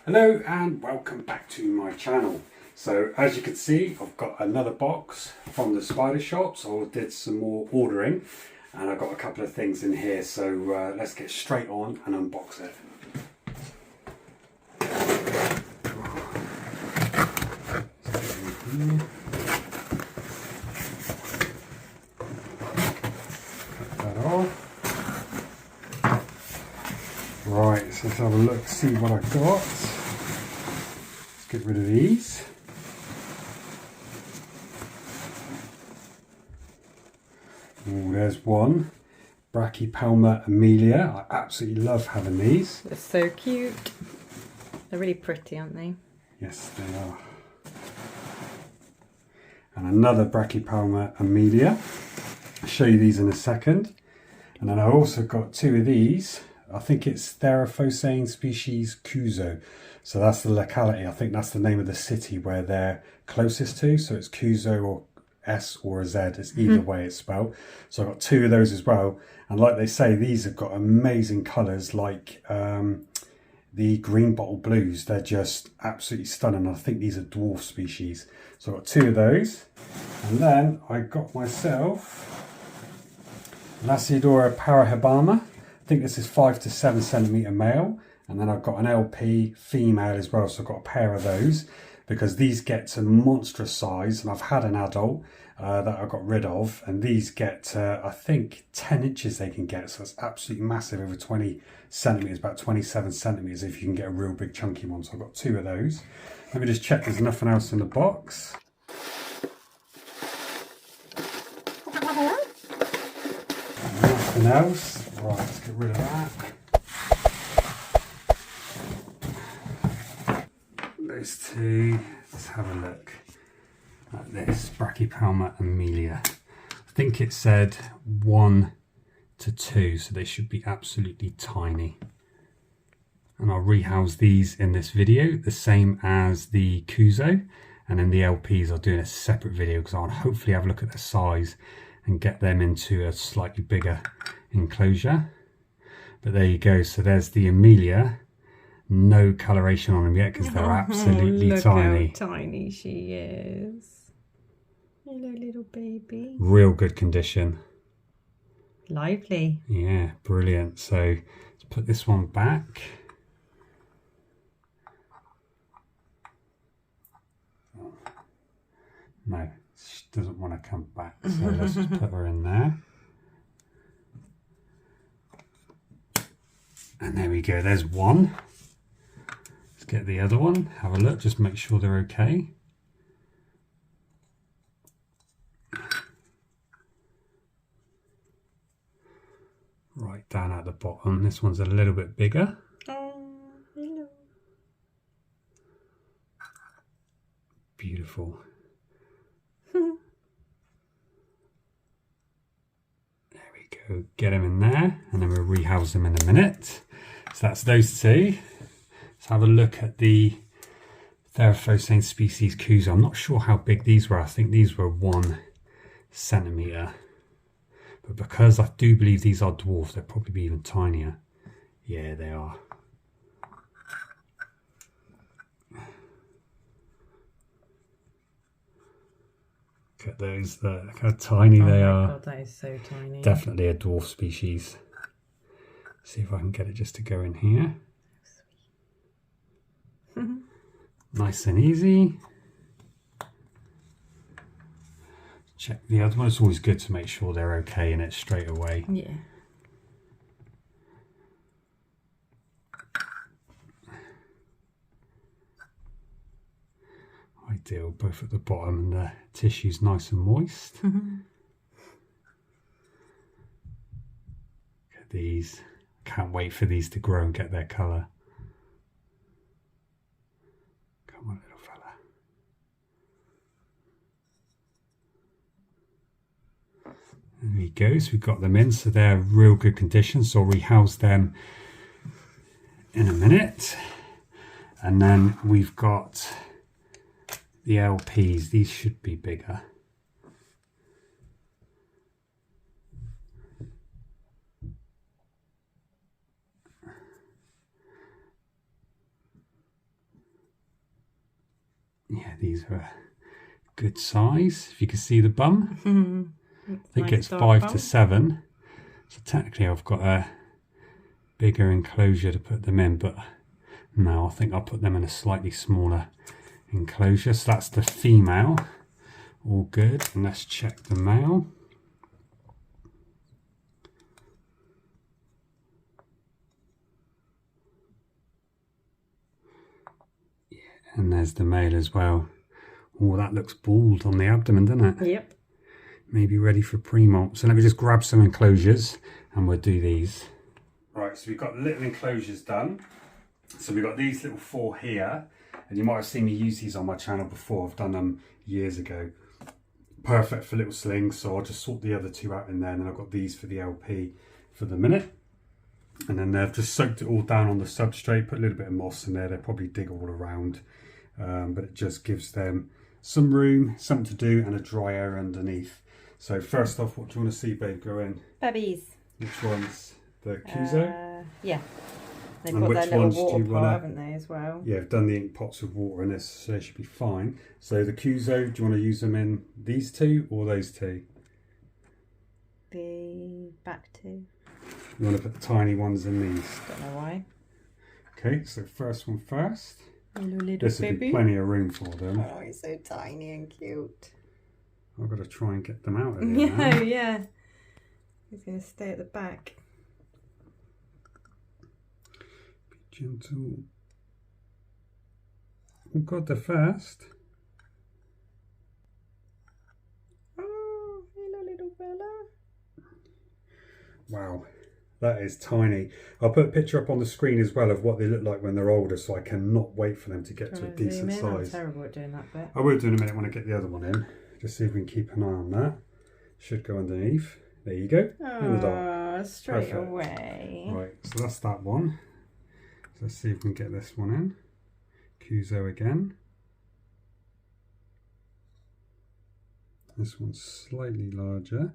Hello and welcome back to my channel. So as you can see, I've got another box from the Spidershop. So I did some more ordering and I've got a couple of things in here. So let's get straight on and unbox it. Cut that off. Right, so let's have a look, see what I got. Let's get rid of these. Oh, there's one. Brachypelma Amelia. I absolutely love having these. They're so cute. They're really pretty, aren't they? Yes, they are. And another Brachypelma Amelia. I'll show you these in a second. And then I also got two of these. I think it's Tarantulas species Cuso. So that's the locality. I think that's the name of the city where they're closest to. So it's Cuso or S or a Z. It's either way it's spelled. So I got two of those as well. And like they say, these have got amazing colours like the green bottle blues. They're just absolutely stunning. I think these are dwarf species. So I got two of those. And then I got myself Lacidora parahibama. I think this is 5 to 7 centimetre male, and then I've got an LP female as well, so I've got a pair of those because these get to monstrous size, and I've had an adult that I got rid of, and these get I think 10 inches they can get, so it's absolutely massive, over 20 centimetres, about 27 centimetres if you can get a real big chunky one. So I've got two of those. Let me just check there's nothing else in the box. Nothing else. Right, let's get rid of that. Those two. Let's have a look at this Brachypelma Amelia. I think it said 1 to 2, so they should be absolutely tiny. And I'll rehouse these in this video, the same as the Cuso, and then the LPs I'll do in a separate video because I'll hopefully have a look at their size and get them into a slightly bigger enclosure. But there you go, so there's the Amelia. No coloration on them yet because they're absolutely look tiny. How tiny she is. Hello, little baby. Real good condition. Lively. Yeah, brilliant. So let's put this one back. No, she doesn't want to come back, so let's just put her in there. And there we go, there's one. Let's get the other one, have a look, just make sure they're okay. Right down at the bottom, this one's a little bit bigger. Oh, hello. Beautiful. Go get them in there, and then we'll rehouse them in a minute. So that's those two. Let's have a look at the Tarantulas species Cuso. I'm not sure how big these were. I think these were 1 centimetre. But because I do believe these are dwarfs, they'll probably be even tinier. Yeah, they are. Look at those, look how tiny they are. Oh my god, that is so tiny. Definitely a dwarf species. See if I can get it just to go in here. Nice and easy. Check the other one. It's always good to make sure they're okay in it straight away. Yeah. Ideal, both at the bottom, and the tissue's nice and moist. Look at these. Can't wait for these to grow and get their colour. Come on, little fella. There we go, so we've got them in, so they're real good condition, so I'll rehouse them in a minute. And then we've got the LPs, these should be bigger. Yeah, these are a good size. If you can see the bum, I think Nice it's dark 5 bum. to 7. So technically I've got a bigger enclosure to put them in, but no, I think I'll put them in a slightly smaller enclosure. So that's the female. All good. And let's check the male. Yeah, and there's the male as well. Oh, that looks bald on the abdomen, doesn't it? Yep. Maybe ready for pre-molt. So let me just grab some enclosures and we'll do these. Right, so we've got little enclosures done. So we've got these little 4 here, and you might have seen me use these on my channel before. I've done them years ago. Perfect for little slings, so I'll just sort the other 2 out in there, and then I've got these for the LP for the minute. And then I've just soaked it all down on the substrate, put a little bit of moss in there. They'll probably dig all around, but it just gives them some room, something to do, and a dry area underneath. So first off, what do you want to see, babe, go in? Babies. Which one's the Kuzo? Yeah. They've And got which their little ones do water you pot, wanna- haven't they, as well? Yeah, I've done the ink pots with water in this, so they should be fine. So the Kuzo, do you want to use them in these 2 or those 2? The back 2. You want to put the tiny ones in these. Don't know why. Okay, so first one first. Little This would be baby. plenty of room for them. Oh, he's so tiny and cute. I've got to try and get them out of here now. Yeah, yeah. He's going to stay at the back. Be gentle. Oh God, they're fast. Oh, hello, little fella. Wow, that is tiny. I'll put a picture up on the screen as well of what they look like when they're older, so I cannot wait for them to get to a decent I'm size. terrible at doing that bit. I will do in a minute when I get the other one in. Just see if we can keep an eye on that. Should go underneath. There you go. In the dark. Oh, straight Perfect. away. Right, so that's that one. So let's see if we can get this one in. Kuzo again. This one's slightly larger.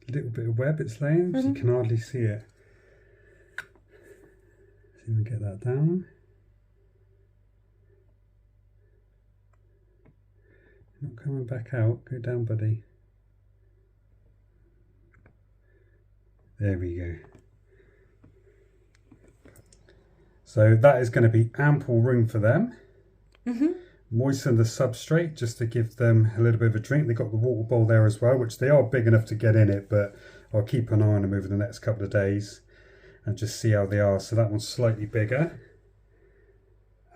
A little bit of web it's laying, so you can hardly see it. See if we can get that down. Not coming back out. Go down, buddy. There we go. So that is going to be ample room for them. Moisten the substrate just to give them a little bit of a drink. They've got the water bowl there as well, which they are big enough to get in it, but I'll keep an eye on them over the next couple of days and just see how they are. So that one's slightly bigger,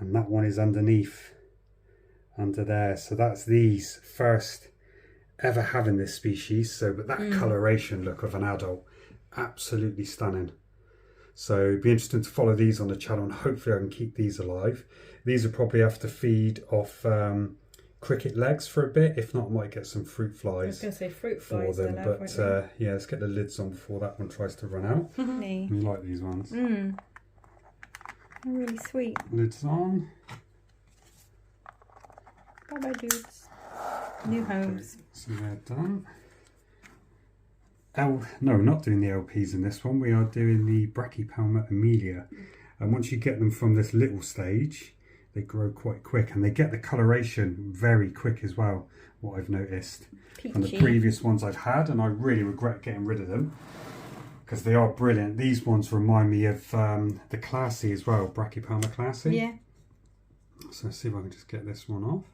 and that one is underneath, under there. So that's these first ever having this species. So, but that coloration look of an adult, absolutely stunning. So it'd be interesting to follow these on the channel, and hopefully I can keep these alive. These will probably have to feed off cricket legs for a bit. If not, I might get some fruit I was flies going to say fruit for flies. them. But yeah, let's get the lids on before that one tries to run out. Me. You like these ones? Really sweet. Lids on. Bye bye, dudes. New homes. Okay, so they're done. No, not doing the LPs in this one. We are doing the Brachypelma Amelia. And once you get them from this little stage, they grow quite quick, and they get the coloration very quick as well, what I've noticed. Peachy. From the previous ones I've had, and I really regret getting rid of them because they are brilliant. These ones remind me of the Classy as well, Brachypelma Classy. Yeah. So let's see if I can just get this one off.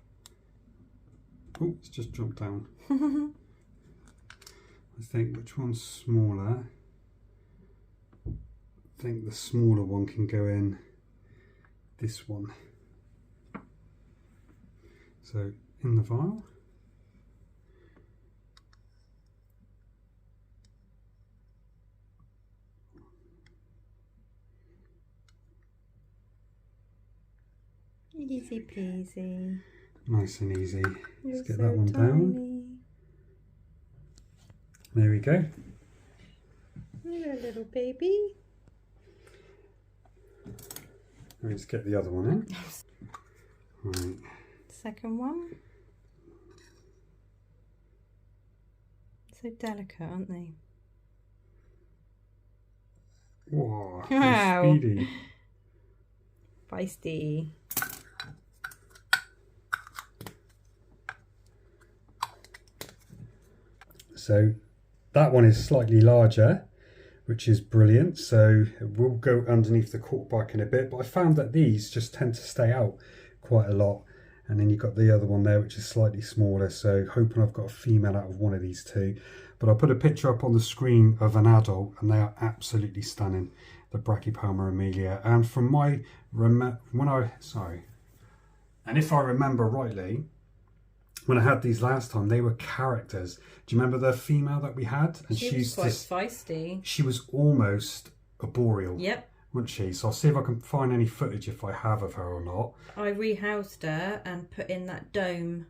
Oh, it's just jumped down. I think which one's smaller? I think the smaller one can go in this one. So in the vial. Easy peasy. Nice and easy. You're Let's get so that one down. tiny. There we go. You're a little baby. Let's get the other one in. Right. Second one. So delicate, aren't they? Whoa, Wow. speedy. Feisty. So that one is slightly larger, which is brilliant. So it will go underneath the quarter bike in a bit, but I found that these just tend to stay out quite a lot. And then you've got the other one there, which is slightly smaller. So hoping I've got a female out of one of these two. But I'll put a picture up on the screen of an adult, and they are absolutely stunning. The Brachypelma amelia. And from my and if I remember rightly, when I had these last time, they were characters. Do you remember the female that we had? And She was quite feisty. She was almost a boreal. Yep. Wasn't she? So I'll see if I can find any footage if I have of her or not. I rehoused her and put in that dome.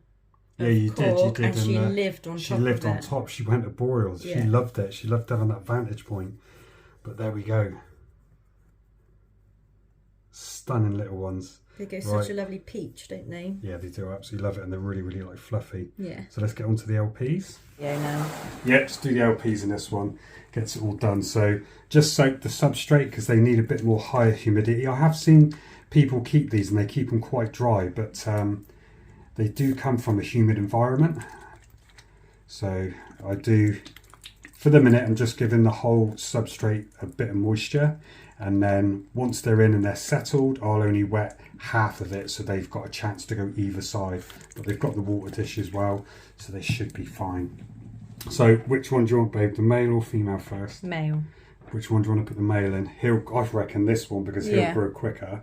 Yeah, you did. And she lived on top. She lived on top. She went to boreals. Yeah. She loved it. She loved having that vantage point. But there we go. Stunning little ones. They go such a lovely peach, don't they? Yeah, they do. I absolutely love it, and they're really, really like fluffy. Yeah. So let's get on to the LPs. Yeah, now. Yeah, let's do the LPs in this one. Gets it all done. So just soak the substrate because they need a bit more higher humidity. I have seen people keep these and they keep them quite dry, but they do come from a humid environment. So I do, for the minute, I'm just giving the whole substrate a bit of moisture. And then once they're in and they're settled, I'll only wet half of it so they've got a chance to go either side. But they've got the water dish as well, so they should be fine. So which one do you want, babe? The male or female first? Male. Which one do you want to put the male in? I reckon this one because he'll grow quicker.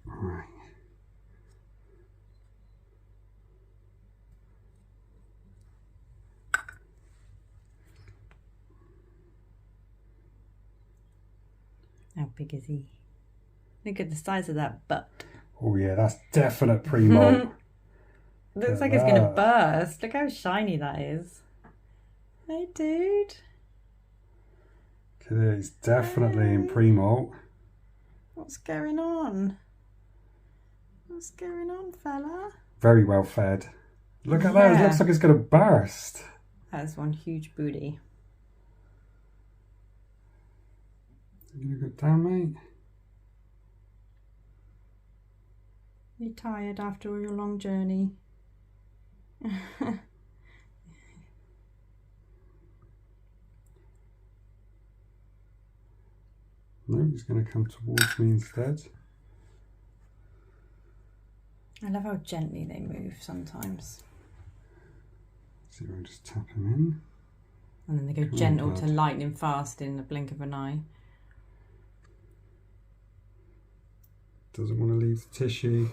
Right. How big is he? Look at the size of that butt. Oh yeah, that's definite pre-molt. Looks like it's going to burst. Look how shiny that is. Hey, dude. Look at it, he's definitely in pre-molt. What's going on? What's going on, fella? Very well fed. Look at that, it looks like it's going to burst. That's one huge booty. You gonna go down, mate? You tired after all your long journey? No, he's going to come towards me instead. I love how gently they move sometimes. So we'll just tap him in. And then they go gentle to lightning fast in the blink of an eye. Doesn't want to leave the tissue.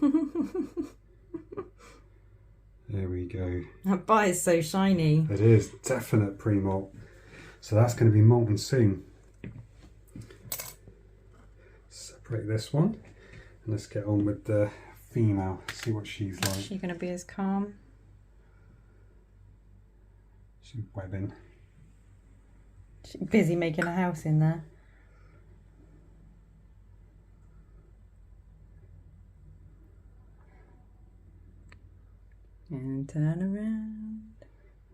There we go. That bite is so shiny. It is definite pre-molt. So that's going to be molten soon. Separate this one and let's get on with the female. See what she's like. Is she going to be as calm? She's webbing. She's busy making a house in there. And turn around.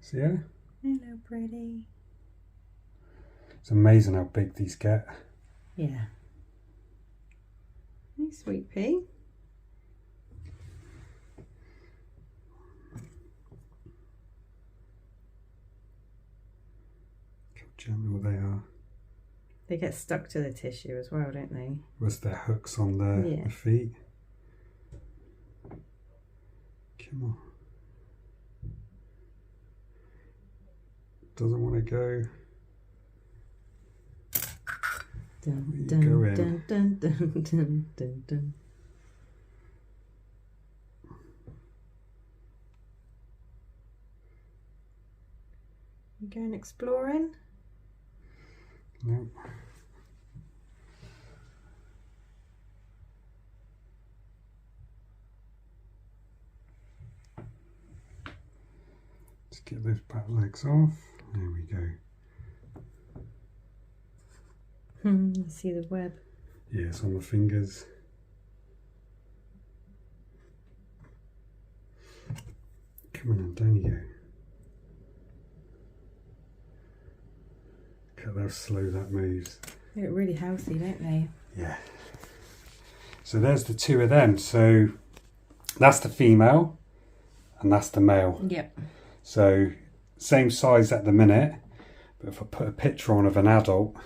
See her? Hello, pretty. It's amazing how big these get. Yeah. Hey, sweet pea. How gentle they are. They get stuck to the tissue as well, don't they? Was there hooks on the feet? Come on. Doesn't want to go. Dun, dun, go in. Dun, dun, dun, dun, dun, dun. You going exploring? No. Let's get those back legs off. There we go. See the web. Yeah, it's on the fingers. Come on, down you go. at how slow that moves. They look really healthy, don't they? Yeah. So there's the two of them. So that's the female and that's the male. Yep. So same size at the minute, but if I put a picture on of an adult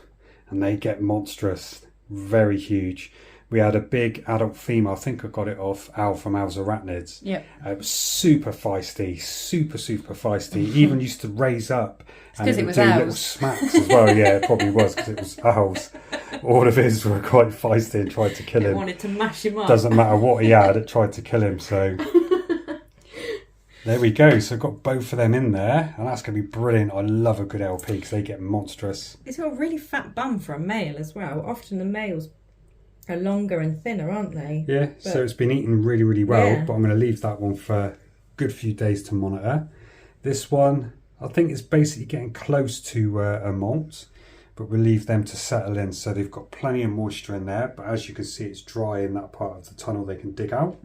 and they get monstrous, very huge. We had a big adult female, I think I got it off Al from Al's Arachnids. Yep. It was super feisty, super feisty. Even used to raise up and it would do little smacks as well. Yeah, it probably was because it was Al's. All of his were quite feisty and tried to kill him. It wanted to mash him up. Doesn't matter what he had, it tried to kill him. So there we go. So I've got both of them in there and that's going to be brilliant. I love a good LP because they get monstrous. It's got a really fat bum for a male as well. Often the males are longer and thinner, aren't they? Yeah, but, so it's been eating really, really well, yeah. But I'm going to leave that one for a good few days to monitor. This one, I think it's basically getting close to a molt, but we'll leave them to settle in. So they've got plenty of moisture in there, but as you can see, it's dry in that part of the tunnel they can dig out.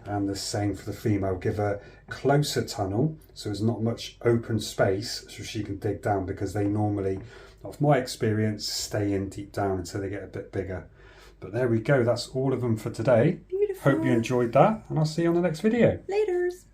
And the same for the female, give her closer tunnel, so there's not much open space, so she can dig down, because they normally, of my experience, stay in deep down until they get a bit bigger. But there we go, that's all of them for today. Beautiful. Hope you enjoyed that, and I'll see you on the next video. Laters.